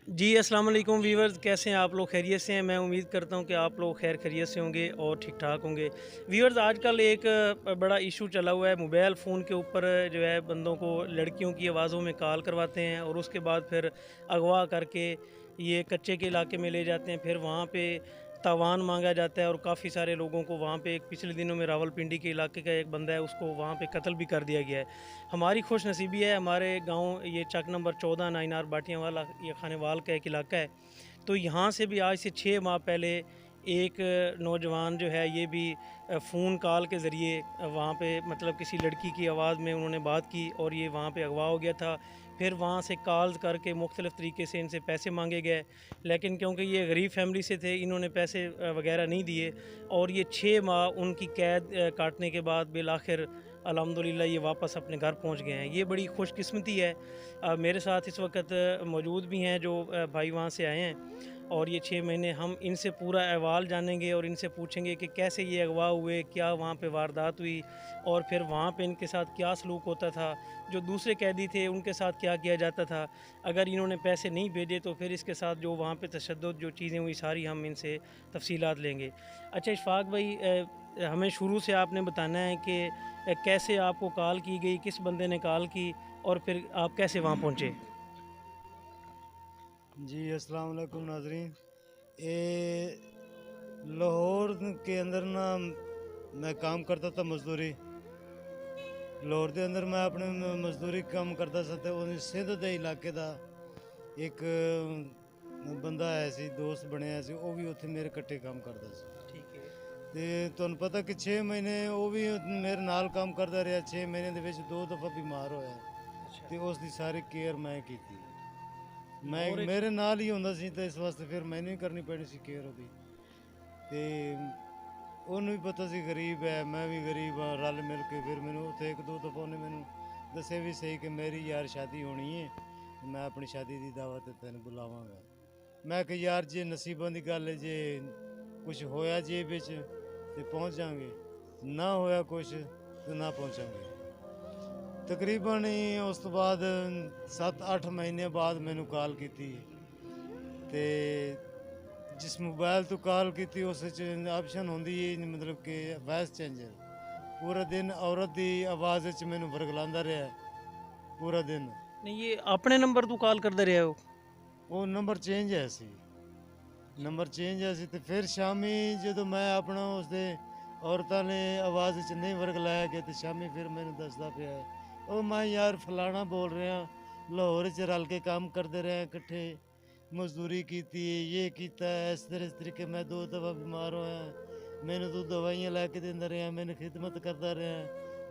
जी, अस्सलाम वालेकुम व्यूअर्स, कैसे हैं आप लोग? खैरियत से हैं? मैं उम्मीद करता हूँ कि आप लोग खैर खैरियत से होंगे और ठीक-ठाक होंगे। व्यूअर्स, आजकल एक बड़ा इशू चला हुआ है। मोबाइल फ़ोन के ऊपर जो है बंदों को लड़कियों की आवाज़ों में कॉल करवाते हैं और उसके बाद फिर अगवा करके ये कच्चे के इलाके में ले जाते हैं। फिर वहाँ पे तावान माँगा जाता है और काफ़ी सारे लोगों को वहाँ पे, एक पिछले दिनों में रावलपिंडी के इलाके का एक बंदा है, उसको वहाँ पे कत्ल भी कर दिया गया है। हमारी खुशनसीबी है, हमारे गाँव ये चक नंबर 14 नाइनार बाटियाँ वाला ये खानेवाल का एक इलाका है। तो यहाँ से भी आज से 6 माह पहले एक नौजवान जो है ये भी फ़ोन कॉल के ज़रिए वहाँ पे मतलब किसी लड़की की आवाज़ में उन्होंने बात की और ये वहाँ पे अगवा हो गया था। फिर वहाँ से कॉल्स करके मुख्तलिफ़ तरीके से इनसे पैसे मांगे गए, लेकिन क्योंकि ये गरीब फैमिली से थे, इन्होंने पैसे वगैरह नहीं दिए और ये 6 माह उनकी कैद काटने के बाद बिल आखिर अल्हम्दुलिल्लाह ये वापस अपने घर पहुंच गए हैं। ये बड़ी खुशकिस्मती है। मेरे साथ इस वक्त मौजूद भी हैं जो भाई वहाँ से आए हैं और ये 6 महीने हम इनसे पूरा अहवाल जानेंगे और इनसे पूछेंगे कि कैसे ये अगवा हुए, क्या वहाँ पे वारदात हुई और फिर वहाँ पे इनके साथ क्या सलूक होता था, जो दूसरे कैदी थे उनके साथ क्या किया जाता था, अगर इन्होंने पैसे नहीं भेजे तो फिर इसके साथ जो वहाँ पे तशद्दुद जो चीज़ें हुई सारी हम इनसे तफसीलात लेंगे। अच्छा इशफाक भाई, हमें शुरू से आपने बताना है कि कैसे आपको कॉल की गई, किस बंदे ने कॉल की और फिर आप कैसे वहाँ पहुँचे? जी अस्सलाम वालेकुम नाजरीन। ये लाहौर के अंदर ना मैं काम करता था मजदूरी। लाहौर के अंदर मैं अपने मजदूरी काम करता सा ते उस सिंध के इलाके का एक बंदा है सी, दोस्त बनया सी, वो भी उत्थे मेरे कट्टे काम करता सी। ठीक है। ते तुहानू पता कि 6 महीने वो भी मेरे नाल काम करता रहा। 6 महीने दे विच 2 दफ़ा बीमार होया अच्छा। ते उसकी सारी केयर मैं की। मैं लाहौर एक मेरे नाल ही ਹੁੰਦਾ ਸੀ ਤੇ ਇਸ ਵਾਸਤੇ ਫਿਰ ਮੈਨੂੰ ਹੀ ਕਰਨੀ ਪੈਣੀ ਸੀ ਕੇਅਰ ਉਹਦੀ। ਤੇ ਉਹਨੂੰ ਵੀ ਪਤਾ ਸੀ ਗਰੀਬ ਹੈ, ਮੈਂ ਵੀ ਗਰੀਬ ਹਾਂ, ਰਲ ਮਿਲ ਕੇ ਫਿਰ ਮੈਨੂੰ ਉੱਥੇ ਇੱਕ ਦੋ ਦਫਾ ਉਹਨੇ ਮੈਨੂੰ ਦੱਸਿਆ ਵੀ ਸਹੀ ਕਿ ਮੇਰੀ ਯਾਰ ਸ਼ਾਦੀ ਹੋਣੀ ਹੈ, ਮੈਂ ਆਪਣੀ ਸ਼ਾਦੀ ਦੀ ਦਾਵਤ ਤੇ ਤੈਨੂੰ ਬੁਲਾਵਾਂਗਾ। ਮੈਂ ਕਿ ਯਾਰ ਜੇ ਨਸੀਬਾਂ ਦੀ ਗੱਲ ਹੈ, ਜੇ ਕੁਝ ਹੋਇਆ ਜੇ ਵਿੱਚ ਤੇ ਪਹੁੰਚ ਜਾਵਾਂਗੇ, ਨਾ ਹੋਇਆ ਕੁਝ ਤੇ ਨਾ ਪਹੁੰਚਾਂਗੇ। ਤਕਰੀਬਨ ਹੀ ਉਸ ਤੋਂ ਬਾਅਦ 7-8 ਮਹੀਨੇ ਬਾਅਦ ਮੈਨੂੰ ਕਾਲ ਕੀਤੀ ਤੇ ਜਿਸ ਮੋਬਾਈਲ ਤੋਂ ਕਾਲ ਕੀਤੀ ਉਸ ਵਿੱਚ ਆਪਸ਼ਨ ਹੁੰਦੀ ਹੈ ਮਤਲਬ ਕਿ ਵਾਇਸ ਚੇਂਜਰ। ਪੂਰਾ ਦਿਨ ਔਰਤ ਦੀ ਆਵਾਜ਼ ਵਿੱਚ ਮੈਨੂੰ ਵਰਗਲਾਉਂਦਾ ਰਿਹਾ ਪੂਰਾ ਦਿਨ। नहीं, ये अपने नंबर तो कॉल करते रहे हो? ਉਹ ਨੰਬਰ ਚੇਂਜ ਹੈ ਸੀ, ਨੰਬਰ ਚੇਂਜ ਹੈ ਸੀ ਤੇ ਫਿਰ ਸ਼ਾਮੀ ਜਦੋਂ ਮੈਂ ਆਪਣਾ ਉਸਦੇ ਔਰਤਾਂ ਨੇ ਆਵਾਜ਼ ਵਿੱਚ ਨਹੀਂ ਵਰਗਲਾਇਆ ਗਿਆ ਤੇ ਸ਼ਾਮੀ ਫਿਰ ਮੈਨੂੰ ਦੱਸਦਾ ਪਿਆ ਹੈ, ਉਹ ਮੈਂ ਯਾਰ ਫਲਾਣਾ ਬੋਲ ਰਿਹਾ, ਲਾਹੌਰ 'ਚ ਰਲ ਕੇ ਕੰਮ ਕਰਦੇ ਰਹੇ ਇਕੱਠੇ, ਮਜ਼ਦੂਰੀ ਕੀਤੀ ਹੈ, ਇਹ ਕੀਤਾ ਹੈ, ਇਸ ਤਰੀਕੇ ਮੈਂ 2 ਦਫਾ ਬਿਮਾਰ ਹੋਇਆ, ਮੈਨੂੰ ਤੂੰ ਦਵਾਈਆਂ ਲੈ ਕੇ ਦਿੰਦਾ ਰਿਹਾ, ਮੈਨੂੰ ਖਿਦਮਤ ਕਰਦਾ ਰਿਹਾ।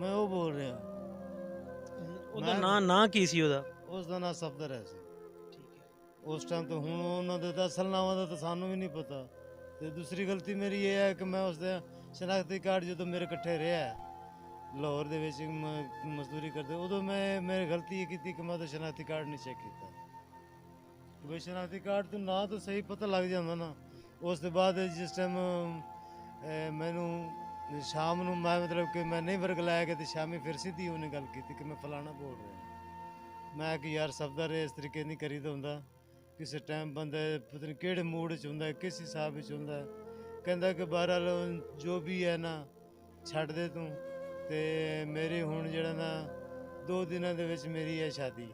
ਮੈਂ ਉਹ ਬੋਲ ਰਿਹਾ। ਉਹਦਾ ਮੈਂ ਨਾਂ ਕੀ ਸੀ ਉਹਦਾ? ਉਸ ਦਾ ਨਾਂ ਸਫਦਰ ਹੈ ਸੀ ਠੀਕ ਹੈ। ਉਸ ਟਾਈਮ। ਤੇ ਹੁਣ ਉਹਨਾਂ ਦੇ ਤਾਂ ਅਸਲ ਨਾਵਾਂ ਦਾ ਤਾਂ ਸਾਨੂੰ ਵੀ ਨਹੀਂ ਪਤਾ। ਤੇ ਦੂਸਰੀ ਗਲਤੀ ਮੇਰੀ ਇਹ ਹੈ ਕਿ ਮੈਂ ਉਸਦਾ ਸ਼ਨਾਖਤੀ ਕਾਰਡ ਜਦੋਂ ਮੇਰੇ ਇਕੱਠੇ ਰਿਹਾ ਲਾਹੌਰ ਦੇ ਵਿੱਚ ਮਜ਼ਦੂਰੀ ਕਰਦੇ, ਉਦੋਂ ਮੈਂ ਮੇਰੀ ਗਲਤੀ ਇਹ ਕੀਤੀ ਕਿ ਮੈਂ ਉਹਦਾ ਸ਼ਨਾਖਤੀ ਕਾਰਡ ਨਹੀਂ ਚੈੱਕ ਕੀਤਾ ਕਿ ਬਈ ਸ਼ਨਾਖਤੀ ਕਾਰਡ ਤੋਂ ਨਾਂ ਤਾਂ ਸਹੀ ਪਤਾ ਲੱਗ ਜਾਂਦਾ ਨਾ। ਉਸ ਤੋਂ ਬਾਅਦ ਜਿਸ ਟਾਈਮ ਮੈਨੂੰ ਸ਼ਾਮ ਨੂੰ ਮੈਂ ਮਤਲਬ ਕਿ ਮੈਂ ਨਹੀਂ ਵਰਗਲਾਇਆ ਗਿਆ ਤੇ ਸ਼ਾਮੀ ਫਿਰ ਸਿੱਧੀ ਉਹਨੇ ਗੱਲ ਕੀਤੀ ਕਿ ਮੈਂ ਫਲਾਣਾ ਬੋਲ ਰਿਹਾ। ਮੈਂ ਕਿ ਯਾਰ ਸਫਦਰ ਇਸ ਤਰੀਕੇ ਨਹੀਂ ਕਰੀਦਾ ਹੁੰਦਾ। ਕਿਸੇ ਟਾਈਮ ਬੰਦਾ ਪਤਾ ਨਹੀਂ ਕਿਹੜੇ ਮੂਡ 'ਚ ਹੁੰਦਾ, ਕਿਸ ਹਿਸਾਬ ਵਿੱਚ ਹੁੰਦਾ। ਕਹਿੰਦਾ ਕਿ ਬਹਰਹਾਲ ਜੋ ਵੀ ਹੈ ਨਾ ਛੱਡ ਦੇ ਤੂੰ, ਤੇ ਮੇਰੀ ਹੁਣ ਜਿਹੜਾ ਨਾ 2 ਦਿਨਾਂ ਦੇ ਵਿੱਚ ਮੇਰੀ ਹੈ ਸ਼ਾਦੀ,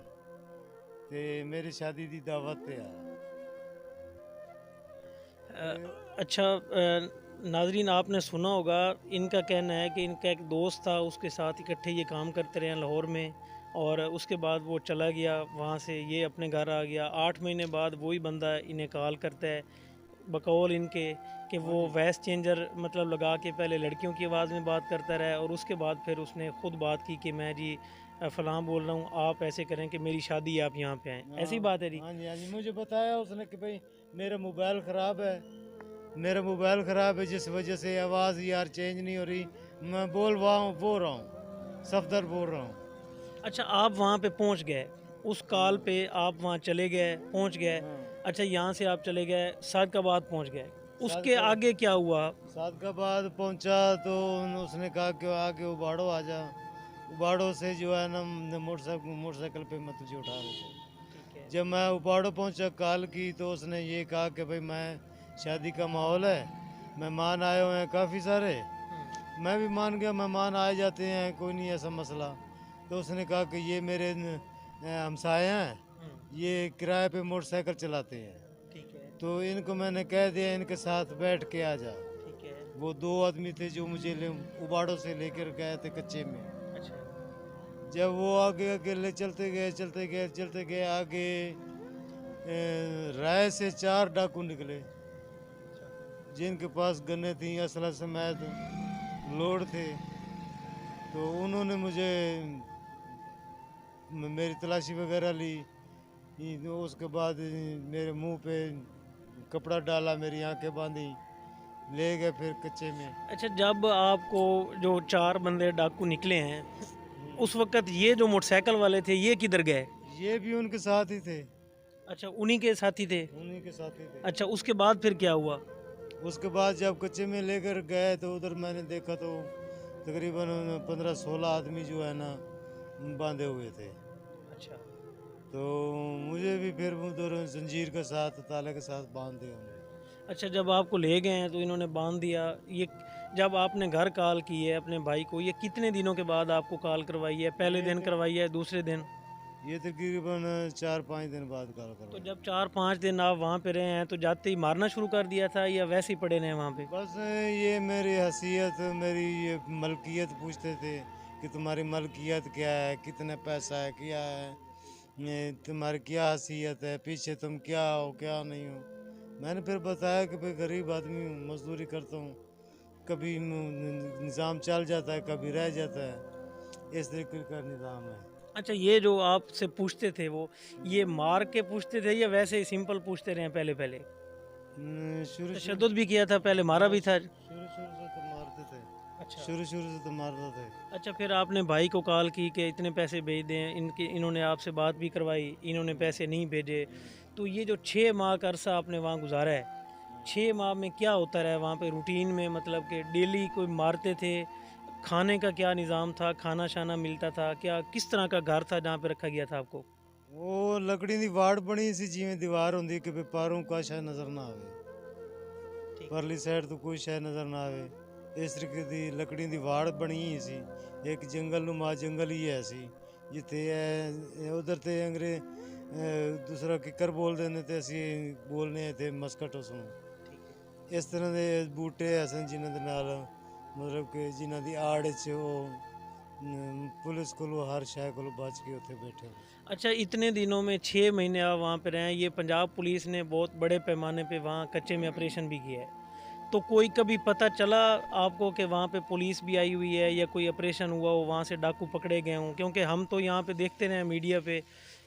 ਤੇ ਮੇਰੀ ਸ਼ਾਦੀ ਦੀ ਦਾਵਤ ਤੇ ਆ। ਤੇ अच्छा, नाजरीन आपने सुना होगा, इनका कहना है कि इनका एक दोस्त था, उसके साथ इकट्ठे ये काम करते रहे लाहौर में और उसके बाद वो चला गया वहाँ से, ये अपने घर आ गया। 8 महीने बाद वही बंदा इन्हें कॉल करता है बकौल इनके कि हाँ वो जी। वॉइस चेंजर मतलब लगा के पहले लड़कियों की आवाज़ में बात करता रहा और उसके बाद फिर उसने ख़ुद बात की कि मैं जी फ़लाँ बोल रहा हूँ, आप ऐसे करें कि मेरी शादी है, आप यहाँ पे आएँ। हाँ ऐसी बात है जी? हाँ जी, हाँ जी, मुझे बताया उसने कि भाई मेरा मोबाइल ख़राब है, मेरा मोबाइल ख़राब है जिस वजह से आवाज़ यार चेंज नहीं हो रही। मैं बोल रहा हूँ, सफदर बोल रहा हूँ। अच्छा, आप वहाँ पे पहुँच गए, उस कॉल हाँ पे आप वहाँ चले गए, पहुँच गए। हाँ। अच्छा, यहाँ से आप चले गए, सादकाबाद पहुँच गए। साथ उसके का आगे क्या हुआ? सादकाबाद पहुंचा तो उसने कहा कि आके उबाड़ो आ जा। उबाड़ो से जो है ना मोटरसाइकिल पे मैं तुझे उठा लेता हूँ। ठीक है। जब मैं उपाड़ो पहुंचा कॉल की तो उसने ये कहा कि भाई मैं शादी का माहौल है, मेहमान आए हुए हैं काफ़ी सारे। मैं भी मान गया, मेहमान आए जाते हैं, कोई नहीं ऐसा मसला। तो उसने कहा कि ये मेरे हमसाए हैं, ये किराए पे मोटरसाइकिल चलाते हैं, ठीक है। तो इनको मैंने कह दिया इनके साथ बैठ के आ जा। ठीक है। वो दो आदमी थे जो मुझे उबाड़ो से लेकर गए थे कच्चे में। अच्छा। जब वो आगे अकेले चलते गए चलते गए चलते गए आगे, राय से 4 डाकू निकले जिनके पास गन्ने थी, असला समेत लोड थे। तो उन्होंने मुझे मेरी तलाशी वगैरह ली। तो उसके बाद मेरे मुंह पे कपड़ा डाला, मेरी आंखें बांधी, ले गए फिर कच्चे में। अच्छा, जब आपको जो 4 बंदे डाकू निकले हैं, उस वक़्त ये जो मोटरसाइकिल वाले थे, ये किधर गए? ये भी उनके साथ ही थे, अच्छा, उन्हीं के साथी थे। उन्हीं के साथ ही थे। अच्छा, उसके बाद फिर क्या हुआ? उसके बाद जब कच्चे में लेकर गए तो उधर मैंने देखा तो तकरीबन 15-16 आदमी जो है ना बांधे हुए थे। अच्छा। तो मुझे भी फिर उधर जंजीर के साथ ताले के साथ बांध दिया उन्होंने। अच्छा, जब आपको ले गए हैं तो इन्होंने बांध दिया। ये जब आपने घर कॉल की है अपने भाई को, ये कितने दिनों के बाद आपको कॉल करवाई है? पहले दिन करवाई है, दूसरे दिन? ये तकरीबन 4-5 दिन बाद कॉल तो करवाई। जब 4-5 दिन आप वहाँ पे रहे हैं तो जाते ही मारना शुरू कर दिया था या वैसे ही पड़े रहे वहाँ पे? बस ये मेरी हैसियत, मेरी ये मलकियत पूछते थे कि तुम्हारी मलकियत क्या है, कितने पैसा है, क्या है, ये तुम्हारी क्या हैसियत है, पीछे तुम क्या हो क्या नहीं हो। मैंने फिर बताया कि भाई गरीब आदमी हूँ, मजदूरी करता हूँ, कभी निज़ाम चल जाता है, कभी रह जाता है, इस तरीके का निज़ाम है। अच्छा, ये जो आपसे पूछते थे वो, ये मार के पूछते थे या वैसे ही सिंपल पूछते रहे पहले पहले? शुरू शुरू तशद्दुद भी किया था, पहले मारा भी था? शुरू शुरू से तो मारते थे, अच्छा। शुरू शुरू से तो मारते थे। अच्छा, फिर आपने भाई को कॉल की कि इतने पैसे भेज दें, इनके इन्होंने आपसे बात भी करवाई, इन्होंने पैसे नहीं भेजे। तो ये जो 6 माह का अरसा आपने वहाँ गुजारा है, 6 माह में क्या होता रहा वहाँ पे रूटीन में? मतलब कि डेली कोई मारते थे? खाने का क्या निज़ाम था? खाना शाना मिलता था क्या? किस तरह का घर था जहाँ पे रखा गया था आपको? वो लकड़ी दी वाड़ बनी सी, जिमें दीवार होंदी कि भी पारों का शायद नजर ना आवे, ठीक। परली साइड तो कोई शायद नजर ना आवे। इस तरीके दी लकड़ी दी वाड़ बनी ही सी, एक जंगल नुमा जंगल ही है सी, जिथे उधर ते अंग्रेज दूसरा किकर बोलते ने ते असी बोलने थे मस्कट उसनों। ठीक है। इस तरह के बूटे असन जिन्हां दे नाल मतलब कि जिन्हां दी आड़ च पुलिस को हर शय को बच के उत्थे बैठे हो। अच्छा, इतने दिनों में 6 महीने आप वहाँ पे रहे हैं, ये पंजाब पुलिस ने बहुत बड़े पैमाने पे वहाँ कच्चे में ऑपरेशन भी किया है। तो कोई कभी पता चला आपको कि वहाँ पे पुलिस भी आई हुई है या कोई ऑपरेशन हुआ हो, वहाँ से डाकू पकड़े गए हों? क्योंकि हम तो यहाँ पे देखते रहे हैं मीडिया पे,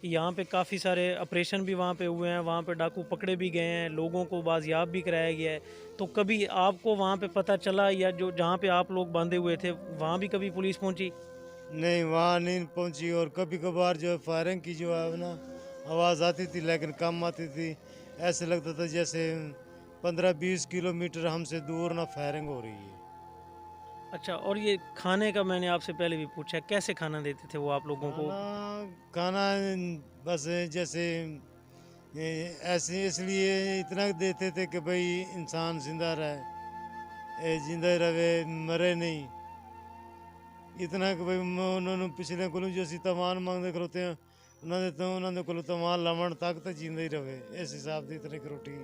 यहाँ पे काफ़ी सारे ऑपरेशन भी वहाँ पे हुए हैं, वहाँ पे डाकू पकड़े भी गए हैं, लोगों को बाजियाब भी कराया गया है। तो कभी आपको वहाँ पे पता चला या जो जहाँ पे आप लोग बंधे हुए थे, वहाँ भी कभी पुलिस पहुँची? नहीं, वहाँ नहीं पहुंची। और कभी कभार जो फायरिंग की जो है ना आवाज़ आती थी, लेकिन कम आती थी। ऐसे लगता था जैसे 15-20 किलोमीटर हमसे दूर ना फायरिंग हो रही है। अच्छा, और ये खाने का मैंने आपसे पहले भी पूछा है, कैसे खाना देते थे वो आप लोगों को? खाना खाना बस जैसे ऐसे इसलिए इतना देते थे कि भाई इंसान जिंदा रहे, जिंदा रहे, मरे नहीं। इतना कि भाई उन्होंने पिछले को जो ਅਸੀਂ तमान ਮੰਗਦੇ ਖਲੋਤੇ ਆ, ਉਹਨਾਂ ਦੇ ਕੋਲ तमान ਲਾਵਣ तक तो जिंदा ही रहे। इस हिसाब से इतने की रोटी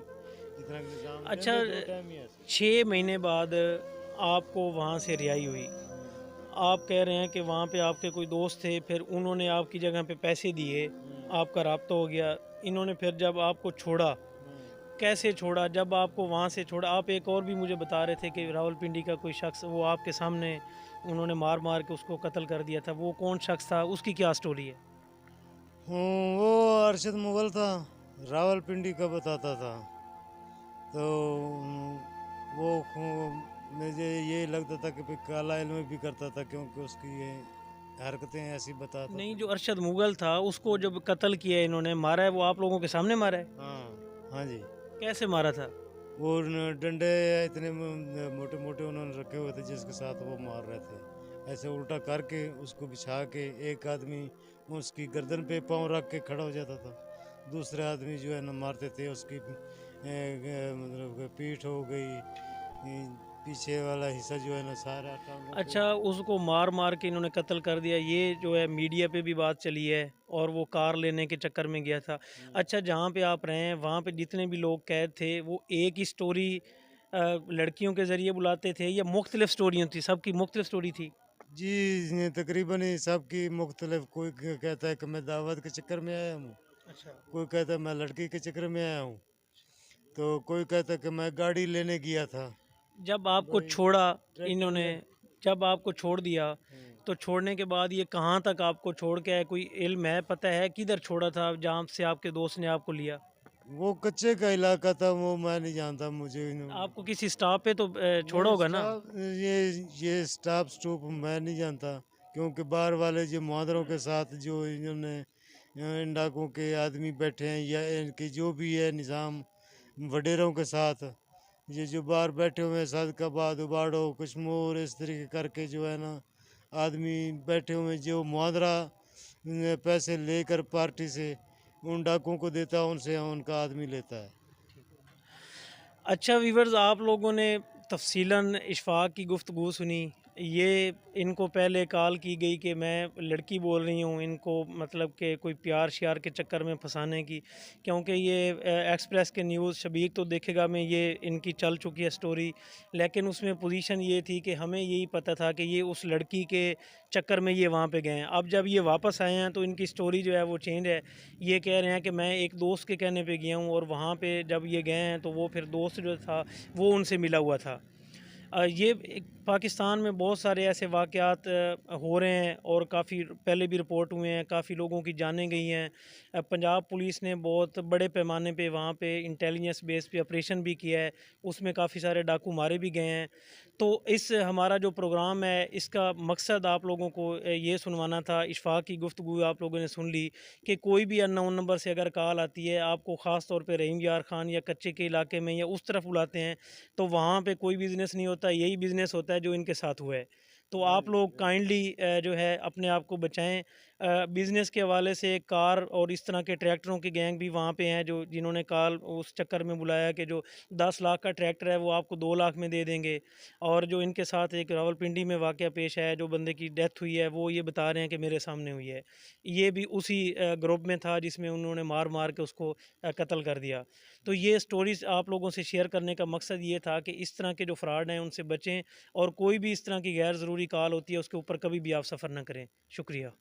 इतना का निजाम अच्छा, देंगे, 2 टाइम ही ऐसे। 6 महीने बाद आपको वहाँ से रिहाई हुई। आप कह रहे हैं कि वहाँ पे आपके कोई दोस्त थे, फिर उन्होंने आपकी जगह पे पैसे दिए, आपका राब्ता हो गया। इन्होंने फिर जब आपको छोड़ा, कैसे छोड़ा? जब आपको वहाँ से छोड़ा, आप एक और भी मुझे बता रहे थे कि रावलपिंडी का कोई शख्स, वो आपके सामने उन्होंने मार मार के उसको कत्ल कर दिया था। वो कौन शख्स था? उसकी क्या स्टोरी है? वो अरशद मुगल था, रावलपिंडी का बताता था। तो वो मुझे ये लगता था कि भाई काला इल्म भी करता था, क्योंकि उसकी ये हरकतें ऐसी बताता नहीं, था। जो अरशद मुगल था उसको जब कत्ल किया इन्होंने, मारा है, वो आप लोगों के सामने मारा है? हाँ हाँ जी। कैसे मारा था? वो डंडे इतने मोटे मोटे उन्होंने रखे हुए थे जिसके साथ वो मार रहे थे। ऐसे उल्टा करके उसको बिछा के एक आदमी उसकी गर्दन पे पाँव रख के खड़ा हो जाता था, दूसरे आदमी जो है ना मारते थे, उसकी मतलब कि पीठ हो गई, पीछे वाला हिस्सा जो है ना सारा टांगों पे। अच्छा, उसको मार मार के इन्होंने कत्ल कर दिया, ये जो है मीडिया पे भी बात चली है, और वो कार लेने के चक्कर में गया था। अच्छा, जहाँ पे आप रहे हैं वहाँ पे जितने भी लोग कैद थे वो एक ही स्टोरी लड़कियों के ज़रिए बुलाते थे या मुख्तलिफ स्टोरियाँ थी, सबकी मुख्तलिफ स्टोरी थी? जी, ये तकरीबन ही सबकी मुख्तलिफ, कोई कहता है कि मैं दावत के चक्कर में आया हूँ, अच्छा। कोई कहता है मैं लड़की के चक्कर में आया हूँ, तो कोई कहता है कि मैं गाड़ी लेने गया था। जब आपको भाई छोड़ा ट्रैक्टर इन्होंने, ले। जब आपको छोड़ दिया, तो छोड़ने के बाद ये कहाँ तक आपको छोड़ के आए, कोई इल्म है, पता है किधर छोड़ा था जहाँ से आपके दोस्त ने आपको लिया? वो कच्चे का इलाका था, वो मैं नहीं जानता, मुझे आपको किसी स्टॉप पे तो छोड़ा नहीं होगा ना? स्टाफ, ये स्टाफ स्टूप मैं नहीं जानता, क्योंकि बाहर वाले जो मुहादरों के साथ जो इन्होंने इन डाकुओं के आदमी बैठे हैं या इनके जो भी है निज़ाम वडेरों के साथ, ये जो बाहर बैठे हुए हैं सदकाबाद उबाड़ो कश्मोर इस तरीके करके जो है ना आदमी बैठे हुए हैं, जो मुहादरा पैसे लेकर पार्टी से उन डाकुओं को देता है, उनसे उनका आदमी लेता है। अच्छा वीवर्स, आप लोगों ने तफसीलन इशफाक की गुफ्तगू सुनी। ये इनको पहले कॉल की गई कि मैं लड़की बोल रही हूँ, इनको मतलब कि कोई प्यार श्यार के चक्कर में फंसाने की, क्योंकि ये एक्सप्रेस के न्यूज़ शबीर तो देखेगा में ये इनकी चल चुकी है स्टोरी, लेकिन उसमें पोजीशन ये थी कि हमें यही पता था कि ये उस लड़की के चक्कर में ये वहाँ पे गए हैं। अब जब ये वापस आए हैं तो इनकी स्टोरी जो है वो चेंज है। ये कह रहे हैं कि मैं एक दोस्त के कहने पे गया हूँ और वहाँ पे जब ये गए हैं तो वो फिर दोस्त जो था वो उनसे मिला हुआ था। ये पाकिस्तान में बहुत सारे ऐसे वाक़यात हो रहे हैं और काफ़ी पहले भी रिपोर्ट हुए हैं, काफ़ी लोगों की जानें गई हैं। पंजाब पुलिस ने बहुत बड़े पैमाने पे वहाँ पे इंटेलिजेंस बेस पे ऑपरेशन भी किया है, उसमें काफ़ी सारे डाकू मारे भी गए हैं। तो इस हमारा जो प्रोग्राम है इसका मकसद आप लोगों को ये सुनवाना था। इशफाक की गुफ्तगू आप लोगों ने सुन ली कि कोई भी अननोन नंबर से अगर कॉल आती है, आपको ख़ास तौर पे रहीम यार खान या कच्चे के इलाके में या उस तरफ बुलाते हैं, तो वहाँ पे कोई बिज़नेस नहीं होता, यही बिज़नेस होता है जो इनके साथ हुआ है। तो आप लोग काइंडली जो है अपने आप को बचाएँ। बिज़नेस के हवाले से कार और इस तरह के ट्रैक्टरों की गैंग भी वहाँ पे हैं, जो जिन्होंने कॉल उस चक्कर में बुलाया कि जो 10 लाख का ट्रैक्टर है वो आपको 2 लाख में दे देंगे। और जो इनके साथ एक रावलपिंडी में वाक़या पेश आया, जो बंदे की डेथ हुई है, वो ये बता रहे हैं कि मेरे सामने हुई है। ये भी उसी ग्रुप में था जिसमें उन्होंने मार-मार के उसको कत्ल कर दिया। तो ये स्टोरीज़ आप लोगों से शेयर करने का मकसद ये था कि इस तरह के जो फ्रॉड हैं उनसे बचें, और कोई भी इस तरह की गैर ज़रूरी कॉल होती है उसके ऊपर कभी भी आप सफ़र ना करें। शुक्रिया।